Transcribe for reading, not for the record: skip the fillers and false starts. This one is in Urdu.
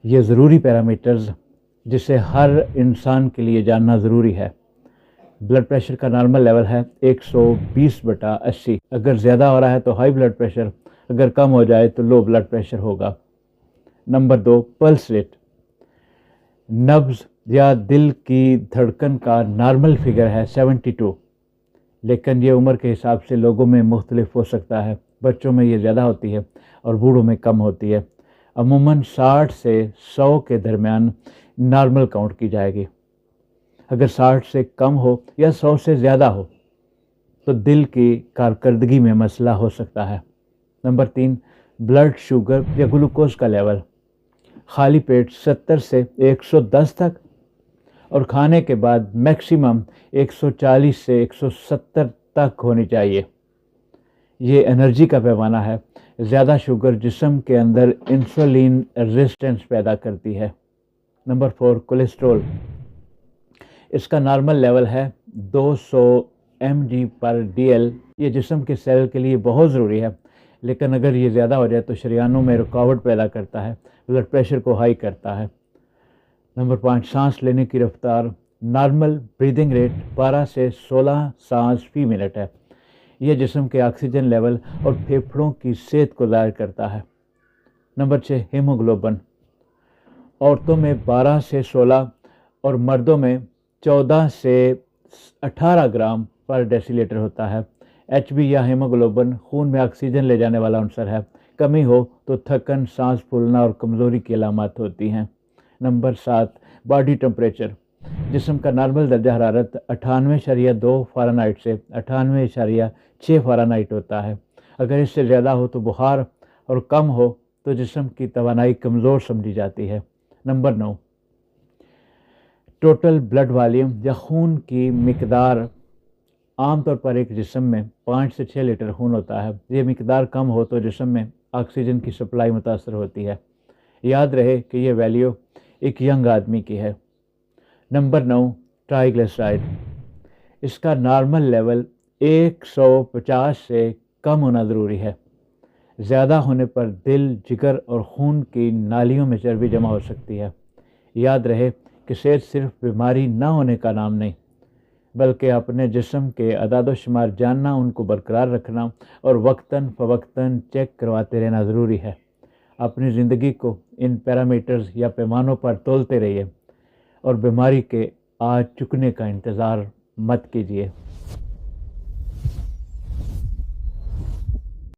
یہ ضروری پیرامیٹرز جسے ہر انسان کے لیے جاننا ضروری ہے۔ بلڈ پریشر کا نارمل لیول ہے 120/80۔ اگر زیادہ ہو رہا ہے تو ہائی بلڈ پریشر، اگر کم ہو جائے تو لو بلڈ پریشر ہوگا۔ Number 2، pulse rate. نبض یا دل کی دھڑکن کا نارمل فگر ہے 72، لیکن یہ عمر کے حساب سے لوگوں میں مختلف ہو سکتا ہے۔ بچوں میں یہ زیادہ ہوتی ہے اور بوڑھوں میں کم ہوتی ہے۔ عموماً 60 سے 100 کے درمیان نارمل کاؤنٹ کی جائے گی۔ اگر 60 سے کم ہو یا 100 سے زیادہ ہو تو دل کی کارکردگی میں مسئلہ ہو سکتا ہے۔ نمبر 3، بلڈ شوگر یا گلوکوز کا لیول۔ خالی پیٹ 70 سے 110 تک، اور کھانے کے بعد میکسیمم 140 سے 170 تک ہونی چاہیے۔ یہ انرجی کا پیمانہ ہے۔ زیادہ شوگر جسم کے اندر انسولین ریزسٹنس پیدا کرتی ہے۔ Number 4، cholesterol. اس کا نارمل لیول ہے 200 mg/dl۔ یہ جسم کے سیل کے لیے بہت ضروری ہے، لیکن اگر یہ زیادہ ہو جائے تو شریانوں میں رکاوٹ پیدا کرتا ہے، بلڈ پریشر کو ہائی کرتا ہے۔ نمبر 5، سانس لینے کی رفتار۔ نارمل بریدنگ ریٹ 12 سے 16 سانس فی منٹ ہے۔ یہ جسم کے آکسیجن لیول اور پھیپھڑوں کی صحت کو ظاہر کرتا ہے۔ Number 6، haemoglobin. عورتوں میں 12 سے 16 اور مردوں میں 14 سے 18 گرام پر ڈیسی لیٹر ہوتا ہے۔ ایچ بی یا ہیموگلوبن خون میں آکسیجن لے جانے والا عنصر ہے۔ کمی ہو تو تھکن، سانس پھولنا اور کمزوری کی علامات ہوتی ہیں۔ Number 7، body temperature. جسم کا نارمل درجہ حرارت 98.2 فارنہائٹ سے 98.6 فارنہائٹ ہوتا ہے۔ اگر اس سے زیادہ ہو تو بخار، اور کم ہو تو جسم کی توانائی کمزور سمجھی جاتی ہے۔ نمبر 9، ٹوٹل بلڈ والیوم یا خون کی مقدار۔ عام طور پر ایک جسم میں 5 سے 6 لیٹر خون ہوتا ہے۔ یہ مقدار کم ہو تو جسم میں آکسیجن کی سپلائی متاثر ہوتی ہے۔ یاد رہے کہ یہ ویلیو ایک ینگ آدمی کی ہے۔ نمبر 9، ٹرائیگلیسرائڈ۔ اس کا نارمل لیول 150 سے کم ہونا ضروری ہے۔ زیادہ ہونے پر دل، جگر اور خون کی نالیوں میں چربی جمع ہو سکتی ہے۔ یاد رہے کہ صحت صرف بیماری نہ ہونے کا نام نہیں، بلکہ اپنے جسم کے اعداد و شمار جاننا، ان کو برقرار رکھنا اور وقتاً فوقتاً چیک کرواتے رہنا ضروری ہے۔ اپنی زندگی کو ان پیرامیٹرز یا پیمانوں پر تولتے رہیے اور بیماری کے آ چکنے کا انتظار مت کیجیے۔